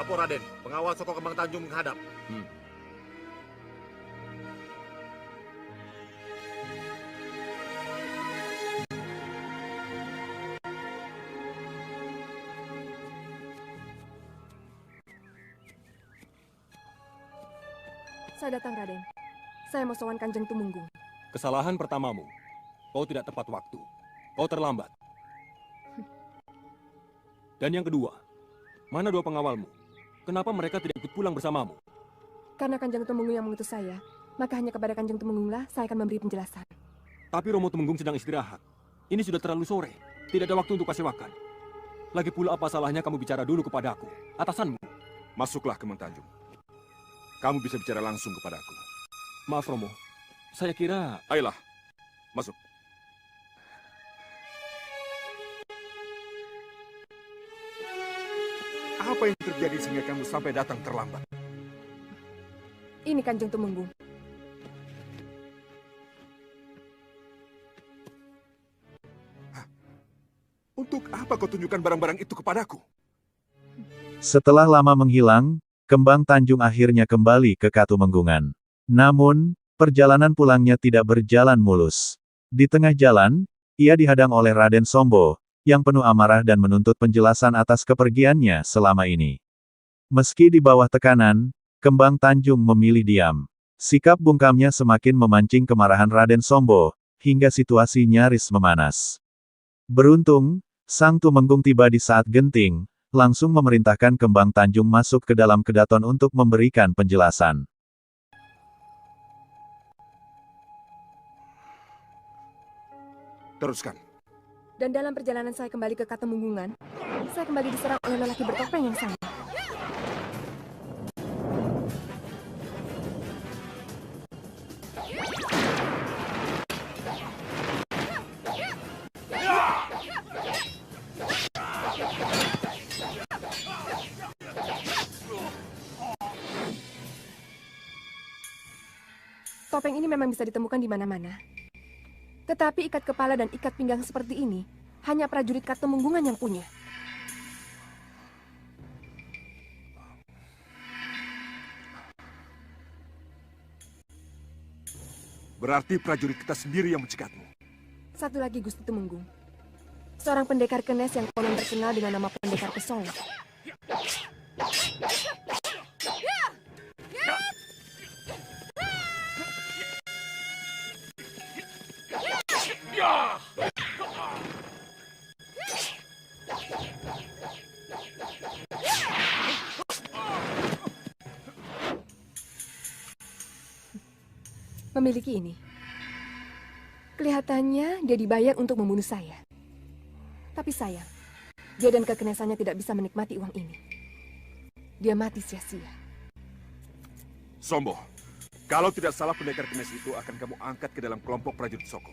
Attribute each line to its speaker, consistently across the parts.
Speaker 1: Lapor Raden, pengawal Soko Kembang Tanjung menghadap.
Speaker 2: Saya datang, Raden. Saya mau sowan Kanjeng Tumenggung.
Speaker 3: Kesalahan pertamamu, kau tidak tepat waktu. Kau terlambat. Dan yang kedua, mana dua pengawalmu? Kenapa mereka tidak ikut pulang bersamamu?
Speaker 2: Karena Kanjeng Tumenggung yang mengutus saya, maka hanya kepada Kanjeng Tumenggunglah saya akan memberi penjelasan.
Speaker 3: Tapi Romo Tumenggung sedang istirahat. Ini sudah terlalu sore. Tidak ada waktu untuk kasih makan. Lagi pula apa salahnya kamu bicara dulu kepadaku, atasanmu?
Speaker 1: Masuklah Kembang Tanjung. Kamu bisa bicara langsung kepadaku.
Speaker 3: Maaf Romo, saya kira...
Speaker 1: Ayolah, masuk. Apa yang terjadi sehingga kamu sampai datang terlambat?
Speaker 2: Ini Kanjeng Tumenggung.
Speaker 1: Untuk apa kau tunjukkan barang-barang itu kepadaku?
Speaker 4: Setelah lama menghilang, Kembang Tanjung akhirnya kembali ke Katumenggungan. Namun, perjalanan pulangnya tidak berjalan mulus. Di tengah jalan, ia dihadang oleh Raden Sombo, yang penuh amarah dan menuntut penjelasan atas kepergiannya selama ini. Meski di bawah tekanan, Kembang Tanjung memilih diam. Sikap bungkamnya semakin memancing kemarahan Raden Sombo, hingga situasi nyaris memanas. Beruntung, Sang Tumenggung tiba di saat genting, langsung memerintahkan Kembang Tanjung masuk ke dalam kedaton untuk memberikan penjelasan.
Speaker 1: Teruskan.
Speaker 2: Dan dalam perjalanan saya kembali ke Katumenggungan, saya kembali diserang oleh lelaki bertopeng yang sama. Topeng ini memang bisa ditemukan di mana-mana. Tetapi ikat kepala dan ikat pinggang seperti ini, hanya prajurit Katumenggungan yang punya.
Speaker 1: Berarti prajurit kita sendiri yang mencegahmu.
Speaker 2: Satu lagi Gusti Tumenggung. Seorang pendekar kenes yang konon terkenal dengan nama pendekar pesona. Memiliki ini. Kelihatannya dia dibayar untuk membunuh saya. Tapi sayang, dia dan kekenesannya tidak bisa menikmati uang ini. Dia mati sia-sia.
Speaker 1: Sombo, kalau tidak salah pendekar kenes itu akan kamu angkat ke dalam kelompok prajurit Soko.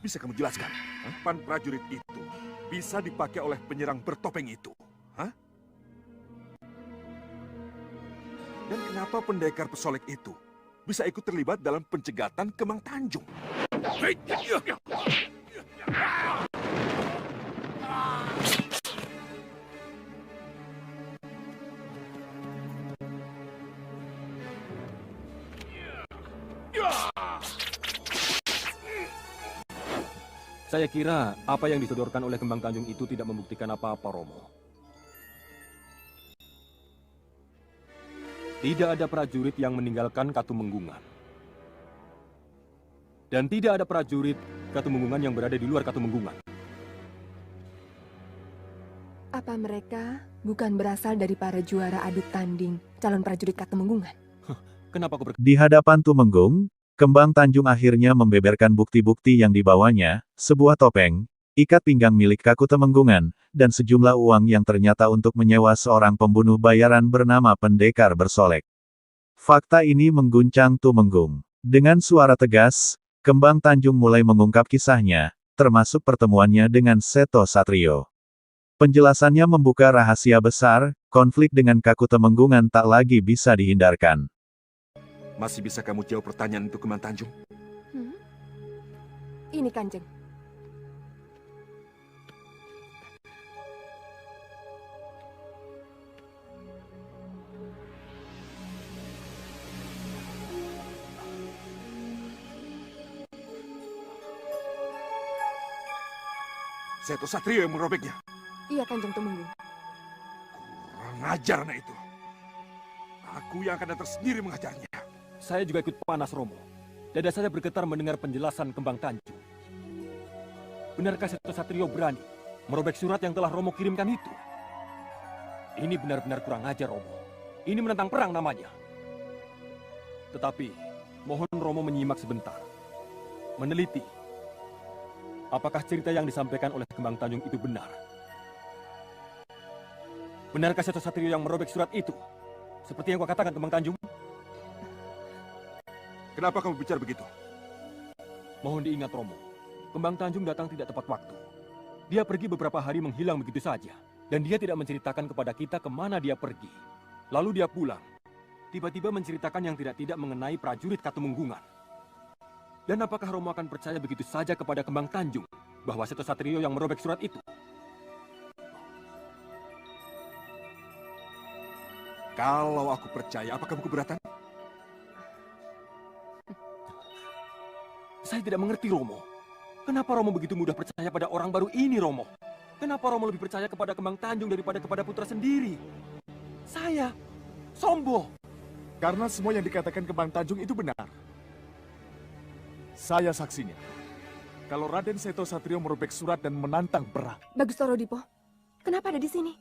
Speaker 1: Bisa kamu jelaskan, kapan prajurit itu bisa dipakai oleh penyerang bertopeng itu? Hah? Dan kenapa pendekar pesolek itu bisa ikut terlibat dalam pencegatan Kembang Tanjung?
Speaker 3: Saya kira apa yang disodorkan oleh Kembang Tanjung itu tidak membuktikan apa-apa, Romo. Tidak ada prajurit yang meninggalkan Katumenggungan. Dan tidak ada prajurit Katumenggungan yang berada di luar Katumenggungan.
Speaker 2: Apa mereka bukan berasal dari para juara adu tanding calon prajurit Katumenggungan?
Speaker 3: Kenapa kau
Speaker 4: Di hadapan Tumenggung, Kembang Tanjung akhirnya membeberkan bukti-bukti yang dibawanya, sebuah topeng, ikat pinggang milik Kaku Temenggungan, dan sejumlah uang yang ternyata untuk menyewa seorang pembunuh bayaran bernama Pendekar Bersolek. Fakta ini mengguncang Tumenggung. Dengan suara tegas, Kembang Tanjung mulai mengungkap kisahnya, termasuk pertemuannya dengan Seto Satrio. Penjelasannya membuka rahasia besar, konflik dengan Kaku Temenggungan tak lagi bisa dihindarkan.
Speaker 1: Masih bisa kamu jawab pertanyaan itu, Kembang Tanjung?
Speaker 2: Ini Kanjeng.
Speaker 1: Seto Satrio yang merobeknya.
Speaker 2: Iya Kanjeng Tumenggung.
Speaker 1: Kurang ajar anak itu. Aku yang akan datang sendiri mengajarnya.
Speaker 3: Saya juga ikut panas, Romo. Dada saya bergetar mendengar penjelasan Kembang Tanjung. Benarkah Seto Satrio berani merobek surat yang telah Romo kirimkan itu? Ini benar-benar kurang ajar, Romo. Ini menentang perang namanya. Tetapi, mohon Romo menyimak sebentar. Meneliti. Apakah cerita yang disampaikan oleh Kembang Tanjung itu benar? Benarkah Seto Satrio yang merobek surat itu? Seperti yang kau katakan, Kembang Tanjung?
Speaker 1: Kenapa kamu bicara begitu?
Speaker 3: Mohon diingat, Romo. Kembang Tanjung datang tidak tepat waktu. Dia pergi beberapa hari menghilang begitu saja. Dan dia tidak menceritakan kepada kita kemana dia pergi. Lalu dia pulang. Tiba-tiba menceritakan yang tidak-tidak mengenai prajurit Katumenggungan. Dan apakah Romo akan percaya begitu saja kepada Kembang Tanjung bahwa Seto Satrio yang merobek surat itu?
Speaker 1: Kalau aku percaya, apa kamu keberatan?
Speaker 3: Saya tidak mengerti, Romo. Kenapa Romo begitu mudah percaya pada orang baru ini, Romo? Kenapa Romo lebih percaya kepada Kembang Tanjung daripada kepada putra sendiri? Saya, Sombo.
Speaker 5: Karena semua yang dikatakan Kembang Tanjung itu benar. Saya saksinya. Kalau Raden Seto Satrio merobek surat dan menantang perang.
Speaker 2: Bagus Toro Dipo. Kenapa ada di sini?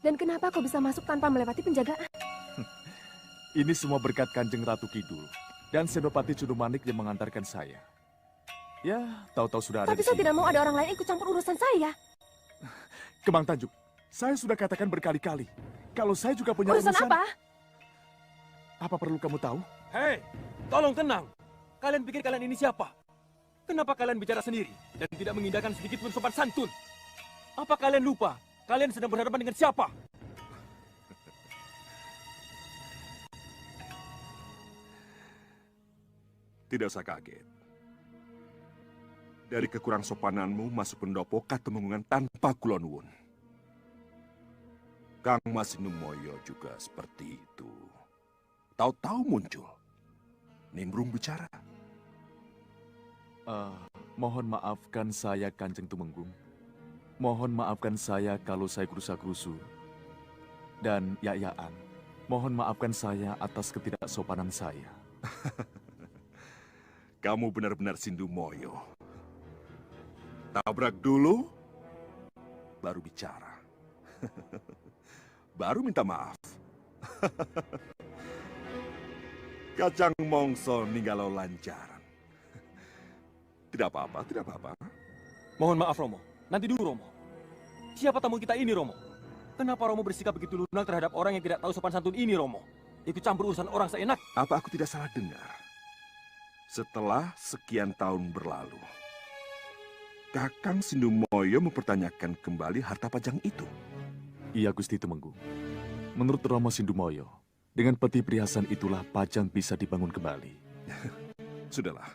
Speaker 2: Dan kenapa kau bisa masuk tanpa melewati penjagaan?
Speaker 5: Ini semua berkat Kanjeng Ratu Kidul dan Senopati Cunumanik yang mengantarkan saya. Ya, tahu-tahu sudah ada
Speaker 2: Tapi
Speaker 5: di
Speaker 2: saya
Speaker 5: sini.
Speaker 2: tidak mau ada orang lain ikut campur urusan saya.
Speaker 5: Kembang Tanjung, saya sudah katakan berkali-kali. Kalau saya juga punya
Speaker 2: Urusan apa?
Speaker 5: Apa perlu kamu tahu?
Speaker 3: Hei, tolong tenang. Kalian pikir kalian ini siapa? Kenapa kalian bicara sendiri dan tidak mengindahkan sedikit pun sopan santun? Apa kalian lupa? Kalian sedang berhadapan dengan siapa?
Speaker 1: Tidak usah kaget. Dari kekurang sopananmu masuk pendopo Katumenggungan tanpa kulonwun. Kang Mas Numoyo juga seperti itu. Tahu-tahu muncul. Nimbrung bicara.
Speaker 5: Mohon maafkan saya Kanjeng Tumenggung. Mohon maafkan saya kalau saya gerusa-gerusu. Dan Yayaan, mohon maafkan saya atas ketidaksopanan saya.
Speaker 1: Kamu benar-benar Sindu Moyo. Tabrak dulu, baru bicara. Baru minta maaf. Kacang mongso ninggalau lancaran. Tidak apa-apa, tidak apa-apa.
Speaker 3: Mohon maaf, Romo. Nanti dulu, Romo. Siapa tamu kita ini, Romo? Kenapa Romo bersikap begitu lunak terhadap orang yang tidak tahu sopan santun ini, Romo? Ikut campur urusan orang seenak.
Speaker 1: Apa aku tidak salah dengar? Setelah sekian tahun berlalu, Kakang Sindu Moyo mempertanyakan kembali harta pajang itu.
Speaker 5: Iya Gusti Tumenggung. Menurut Romo Sindumoyo, dengan peti perhiasan itulah pajang bisa dibangun kembali.
Speaker 1: Sudahlah.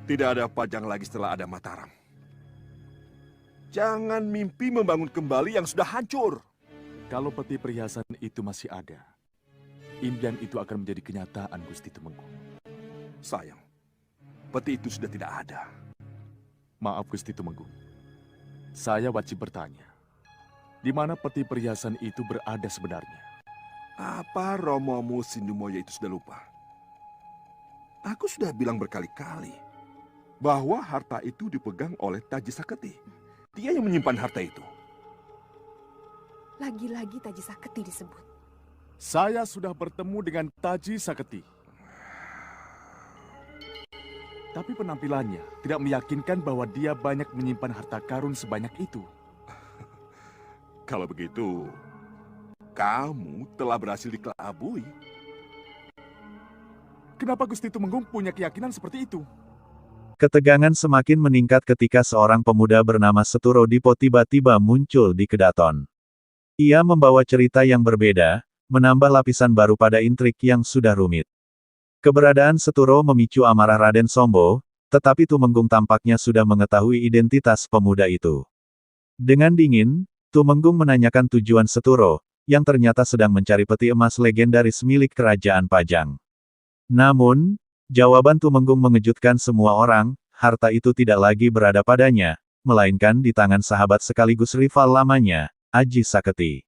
Speaker 1: Tidak ada pajang lagi setelah ada Mataram. Jangan mimpi membangun kembali yang sudah hancur.
Speaker 5: Kalau peti perhiasan itu masih ada, impian itu akan menjadi kenyataan Gusti Tumenggung.
Speaker 1: Sayang, peti itu sudah tidak ada.
Speaker 5: Maaf Gusti Tumenggung. Saya wajib bertanya. Di mana peti perhiasan itu berada sebenarnya?
Speaker 1: Apa Romomu Sindumoyo itu sudah lupa? Aku sudah bilang berkali-kali bahwa harta itu dipegang oleh Taji Saketi. Dia yang menyimpan harta itu.
Speaker 2: Lagi-lagi Taji Saketi disebut.
Speaker 5: Saya sudah bertemu dengan Taji Saketi. Tapi penampilannya tidak meyakinkan bahwa dia banyak menyimpan harta karun sebanyak itu.
Speaker 1: Kalau begitu, kamu telah berhasil dikelabui.
Speaker 5: Kenapa Gusti Tumenggung punya keyakinan seperti itu?
Speaker 4: Ketegangan semakin meningkat ketika seorang pemuda bernama Seturo Dipo tiba-tiba muncul di Kedaton. Ia membawa cerita yang berbeda, menambah lapisan baru pada intrik yang sudah rumit. Keberadaan Seturo memicu amarah Raden Sombo, tetapi Tumenggung tampaknya sudah mengetahui identitas pemuda itu. Dengan dingin, Tumenggung menanyakan tujuan Seturo, yang ternyata sedang mencari peti emas legendaris milik Kerajaan Pajang. Namun, jawaban Tumenggung mengejutkan semua orang, harta itu tidak lagi berada padanya, melainkan di tangan sahabat sekaligus rival lamanya, Aji Saketi.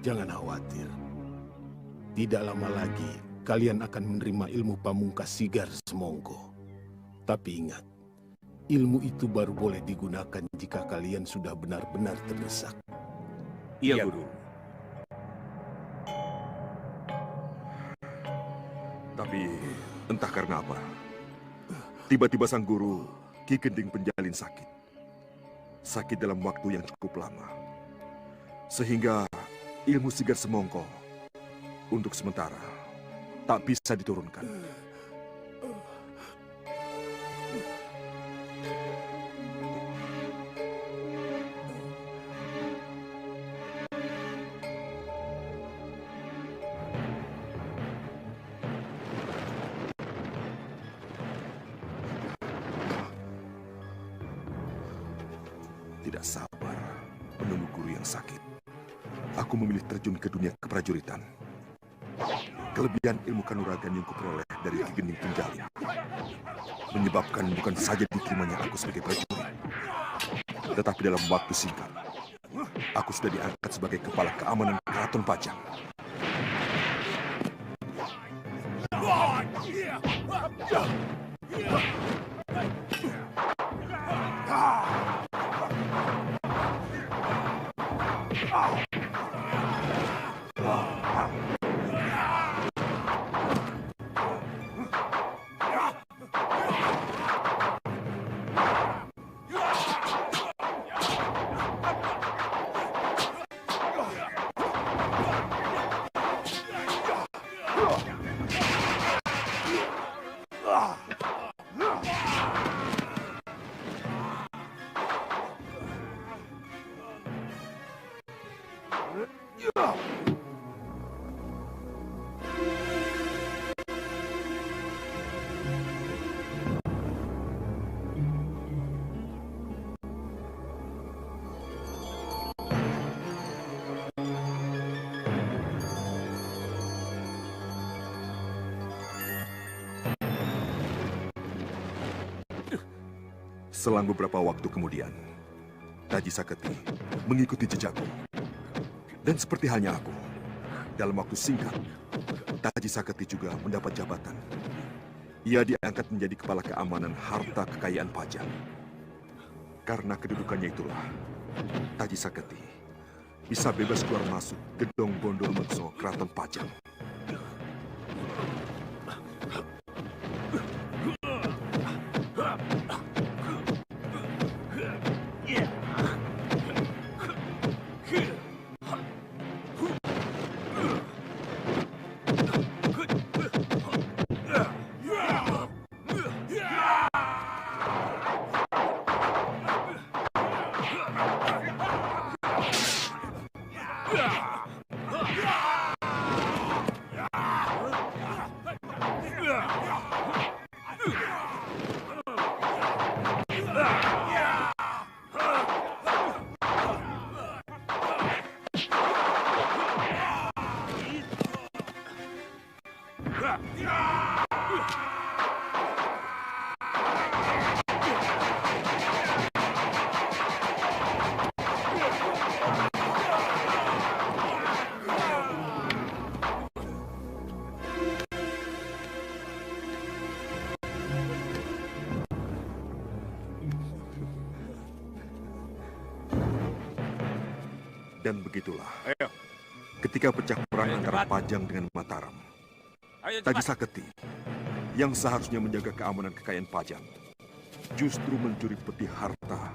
Speaker 6: Jangan khawatir. Tidak lama lagi, kalian akan menerima ilmu pamungkas Sigar Semongko. Tapi ingat, ilmu itu baru boleh digunakan jika kalian sudah benar-benar terdesak.
Speaker 1: Iya, Guru. Tapi, entah karena apa, tiba-tiba sang guru, Ki Gending Penjalin sakit. Sakit dalam waktu yang cukup lama. Sehingga ilmu Sigar Semongko untuk sementara tak bisa diturunkan. Tidak sabar menunggu guru yang sakit. Aku memilih terjun ke dunia keprajuritan. Kelebihan ilmu kanuragan yang kuperoleh dari Ki Gending Penjalin menyebabkan bukan saja diterimanya aku sebagai prajurit, tetapi dalam waktu singkat, aku sudah diangkat sebagai kepala keamanan Keraton Pajang. Selang beberapa waktu kemudian, Taji Saketi mengikuti jejakku. Dan seperti halnya aku, dalam waktu singkat, Taji Saketi juga mendapat jabatan. Ia diangkat menjadi kepala keamanan harta kekayaan Pajang. Karena kedudukannya itulah, Taji Saketi bisa bebas keluar masuk gedung Bondol Mekso Keraton Pajang. Dan begitulah,
Speaker 3: Ayo,
Speaker 1: ketika pecah perang
Speaker 3: Ayo,
Speaker 1: antara
Speaker 3: cepat.
Speaker 1: Pajang dengan Mataram,
Speaker 3: ayo
Speaker 1: Taji
Speaker 3: cepat.
Speaker 1: Saketi yang seharusnya menjaga keamanan kekayaan Pajang justru mencuri peti harta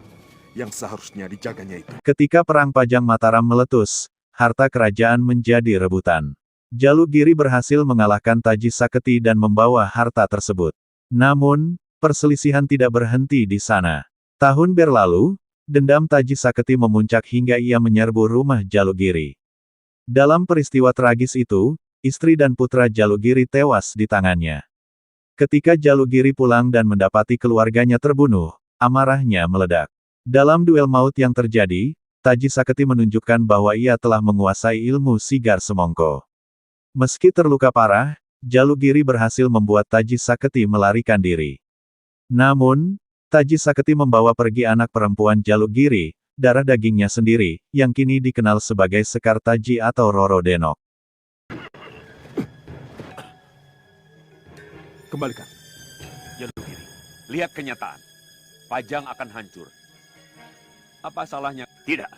Speaker 1: yang seharusnya dijaganya itu.
Speaker 4: Ketika perang Pajang Mataram meletus, harta kerajaan menjadi rebutan. Jalugiri berhasil mengalahkan Taji Saketi dan membawa harta tersebut. Namun, perselisihan tidak berhenti di sana. Tahun berlalu, dendam Taji Saketi memuncak hingga ia menyerbu rumah Jalugiri. Dalam peristiwa tragis itu, istri dan putra Jalugiri tewas di tangannya. Ketika Jalugiri pulang dan mendapati keluarganya terbunuh, amarahnya meledak. Dalam duel maut yang terjadi, Taji Saketi menunjukkan bahwa ia telah menguasai ilmu Sigar Semongko. Meski terluka parah, Jalugiri berhasil membuat Taji Saketi melarikan diri. Namun, Taji Saketi membawa pergi anak perempuan Jalugiri, darah dagingnya sendiri, yang kini dikenal sebagai Sekar Taji atau Roro Denok.
Speaker 1: Kembalikan.
Speaker 7: Jalugiri, lihat kenyataan. Pajang akan hancur. Apa salahnya? Tidak.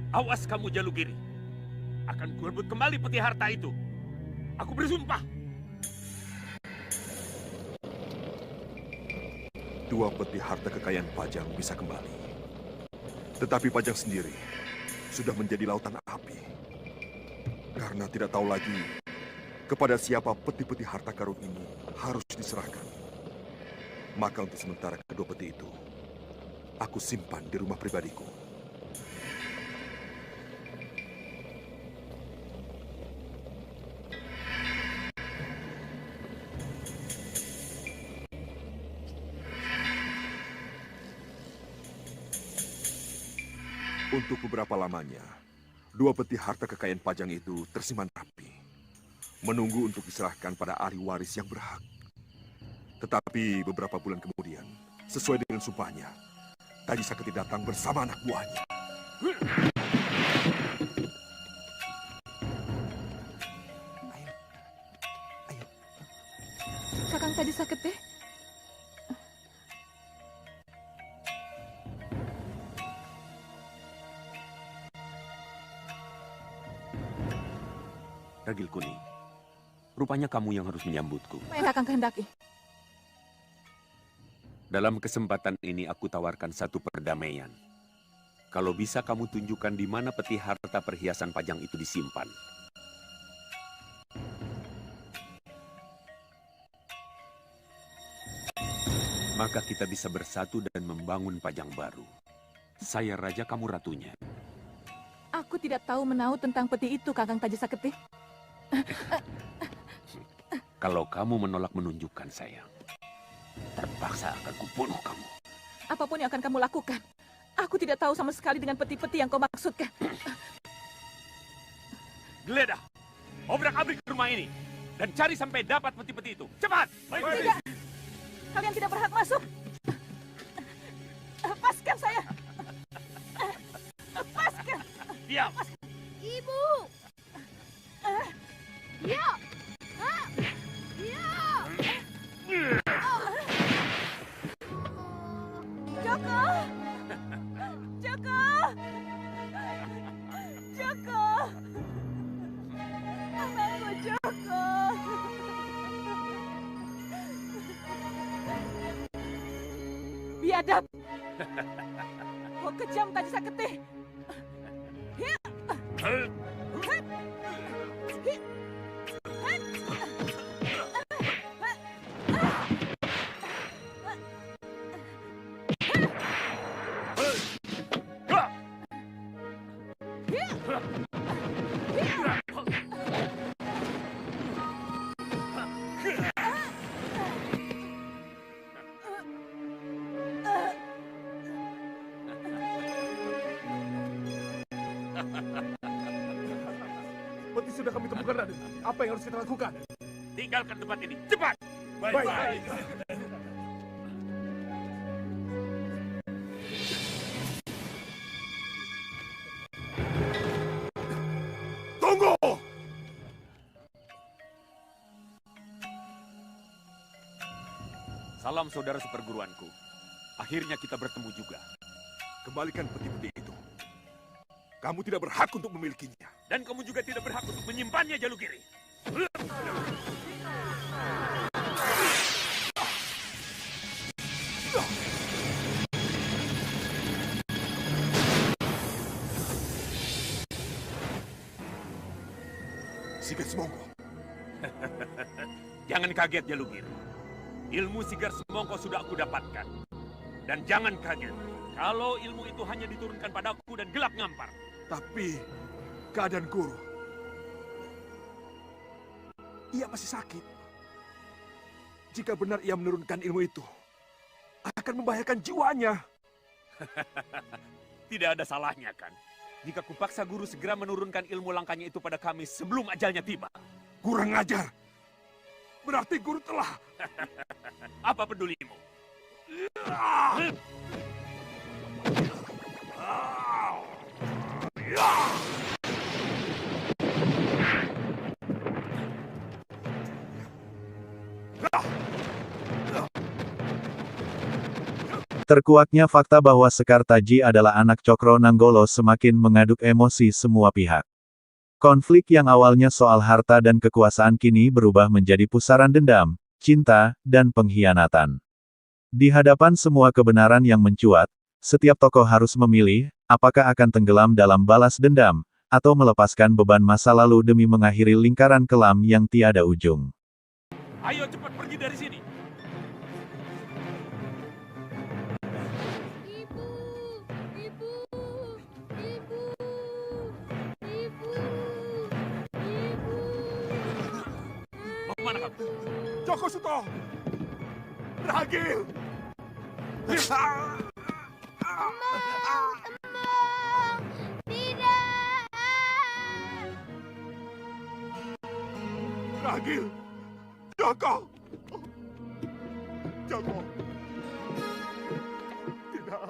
Speaker 7: Awas kamu Jalugiri. Akan kurebut kembali peti harta itu. Aku bersumpah.
Speaker 1: Dua peti harta kekayaan Pajang bisa kembali. Tetapi Pajang sendiri sudah menjadi lautan api. Karena tidak tahu lagi kepada siapa peti-peti harta karun ini harus diserahkan. Maka untuk sementara kedua peti itu, aku simpan di rumah pribadiku. Untuk beberapa lamanya, dua peti harta kekayaan Pajang itu tersimpan rapi, menunggu untuk diserahkan pada ahli waris yang berhak. Tetapi beberapa bulan kemudian, sesuai dengan sumpahnya, Taji Saketi datang bersama anak buahnya.
Speaker 2: Kakang Taji Saketi?
Speaker 7: Ragil Kuning, rupanya kamu yang harus menyambutku.
Speaker 2: Apa yang Kakang kehendaki?
Speaker 7: Dalam kesempatan ini aku tawarkan satu perdamaian. Kalau bisa kamu tunjukkan di mana peti harta perhiasan Pajang itu disimpan. Maka kita bisa bersatu dan membangun Pajang baru. Saya raja, kamu ratunya.
Speaker 2: Aku tidak tahu menau tentang peti itu, Kakang Taji Saketi.
Speaker 7: Kalau kamu menolak menunjukkan saya, terpaksa akan kubunuh kamu.
Speaker 2: Apapun yang akan kamu lakukan, aku tidak tahu sama sekali dengan peti-peti yang kau maksudkan.
Speaker 7: Geledah, obrak-abrik rumah ini, dan cari sampai dapat peti-peti itu. Cepat!
Speaker 2: Tidak, kalian tidak berhak masuk. Lepaskan saya. Lepaskan.
Speaker 7: Diam!
Speaker 2: Ibu. Ya. Ya. Joko. Joko. Joko. Anakku Joko. Biadab. Kau kejam Taji Saketi.
Speaker 6: Peti sudah kami temukan, Raden. Apa yang harus kita lakukan?
Speaker 7: Tinggalkan tempat ini, cepat!
Speaker 6: Baik.
Speaker 1: Tunggu!
Speaker 7: Salam saudara seperguruanku. Akhirnya kita bertemu juga.
Speaker 1: Kembalikan peti-peti itu. Kamu tidak berhak untuk memilikinya.
Speaker 7: Dan kamu juga tidak berhak untuk menyimpannya, Jalugiri.
Speaker 1: Sigar Semongko.
Speaker 7: Jangan kaget, Jalugiri. Ilmu Sigar Semongko sudah aku dapatkan. Dan jangan kaget, kalau ilmu itu hanya diturunkan padaku dan gelap ngampar.
Speaker 1: Tapi keadaan guru, ia masih sakit. Jika benar ia menurunkan ilmu itu, akan membahayakan jiwanya.
Speaker 7: Tidak ada salahnya kan? Jika kupaksa guru segera menurunkan ilmu langkahnya itu pada kami sebelum ajalnya tiba.
Speaker 1: Kurang ajar. Berarti guru telah...
Speaker 7: Apa pedulimu?
Speaker 4: Terkuaknya fakta bahwa Sekar Taji adalah anak Cokro Nanggolo semakin mengaduk emosi semua pihak. Konflik yang awalnya soal harta dan kekuasaan kini berubah menjadi pusaran dendam, cinta, dan pengkhianatan. Di hadapan semua kebenaran yang mencuat, setiap tokoh harus memilih, apakah akan tenggelam dalam balas dendam, atau melepaskan beban masa lalu demi mengakhiri lingkaran kelam yang tiada ujung.
Speaker 7: Ayo cepat pergi dari sini. Mau kemana kamu?
Speaker 1: Joko Suto! Ragil! Ragil! Joko! Joko! Tidak!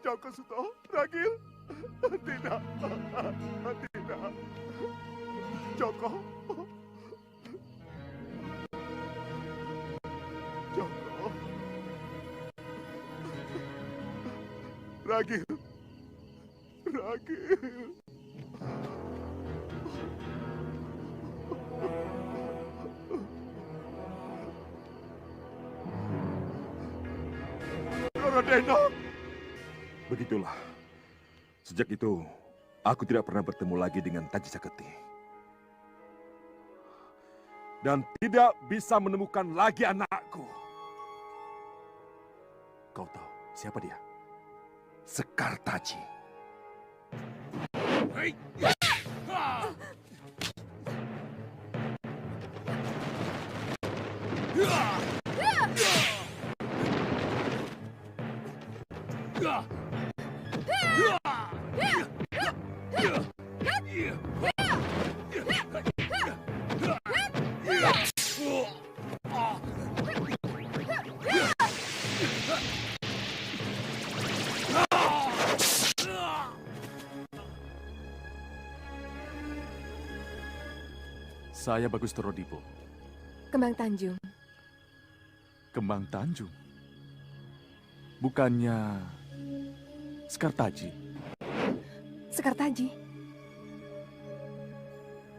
Speaker 1: Joko Suto! Ragil! Tidak! Tidak! Joko! Joko! Ragil! Ragil! Rorodenok! Begitulah. Sejak itu, aku tidak pernah bertemu lagi dengan Taji Saketi. Dan tidak bisa menemukan lagi anakku. Kau tahu siapa dia? Sekar Taji.
Speaker 5: Saya Bagus Torodipo,
Speaker 2: Kembang Tanjung.
Speaker 5: Kembang Tanjung. Bukannya Sekar Taji?
Speaker 2: Sekar Taji.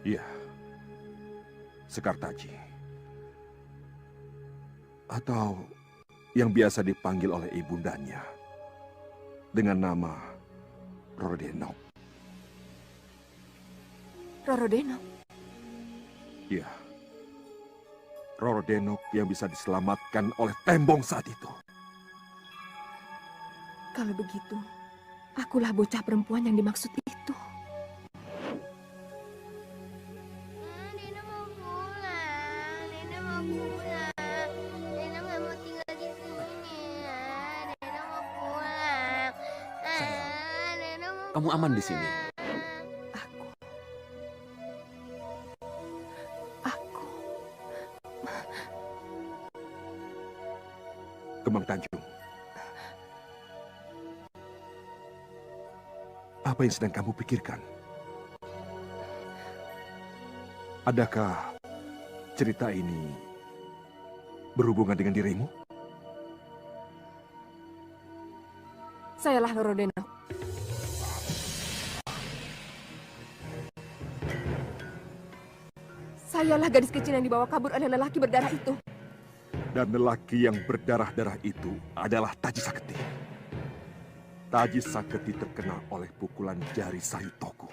Speaker 1: Iya. Sekar Taji. Atau yang biasa dipanggil oleh ibundanya dengan nama Rorodenok.
Speaker 2: Rorodenok.
Speaker 1: Iya. Rorodenok yang bisa diselamatkan oleh tembong saat itu.
Speaker 2: Kalau begitu, akulah bocah perempuan yang dimaksud itu.
Speaker 7: Kamu aman di sini.
Speaker 2: Aku.
Speaker 1: Kembang Tanjung. Apa yang sedang kamu pikirkan? Adakah cerita ini berhubungan dengan dirimu?
Speaker 2: Sayalah Lorodeno. Sayalah gadis kecil yang dibawa kabur oleh lelaki berdarah itu.
Speaker 1: Dan lelaki yang berdarah-darah itu adalah Taji Saketi. Taji Saketi terkena oleh pukulan jari Sahitoku.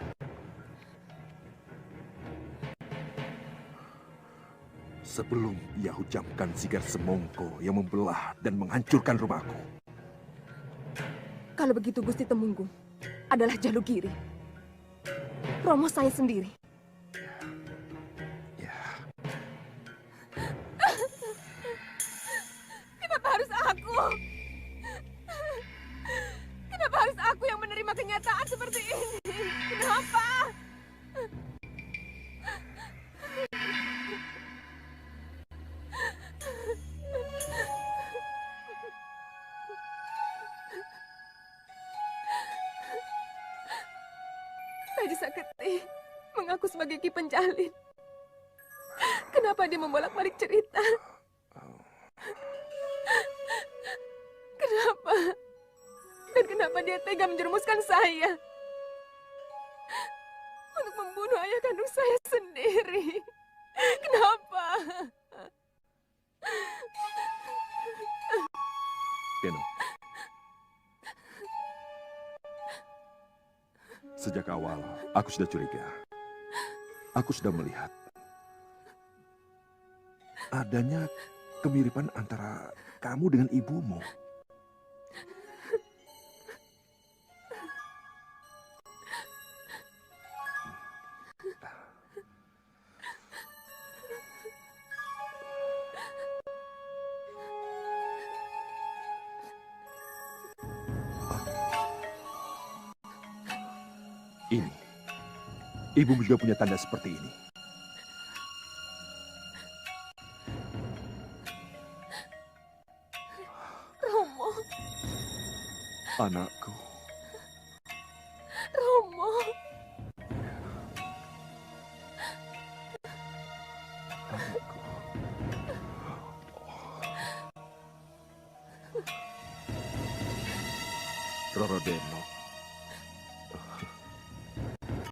Speaker 1: Sebelum ia hujamkan Sigar Semongko yang membelah dan menghancurkan rumahku.
Speaker 2: Kalau begitu Gusti Temunggung adalah Jalugiri. Romo saya sendiri.
Speaker 1: Ya,
Speaker 2: Kenapa harus aku? Kenapa harus aku yang menerima kenyataan seperti ini? Kenapa? Taji Saketi mengaku sebagai Ki Penjalin. Kenapa dia membolak-balik cerita? Kenapa? Dan kenapa dia tega menjerumuskan saya? Untuk membunuh ayah kandung saya sendiri. Kenapa?
Speaker 1: Keno. Sejak awal, aku sudah curiga. Aku sudah melihat adanya kemiripan antara kamu dengan ibumu. Ini, ibumu juga punya tanda seperti ini.
Speaker 2: Romo,
Speaker 1: Anakku,
Speaker 2: Romo.
Speaker 1: anakku. Rorodeno.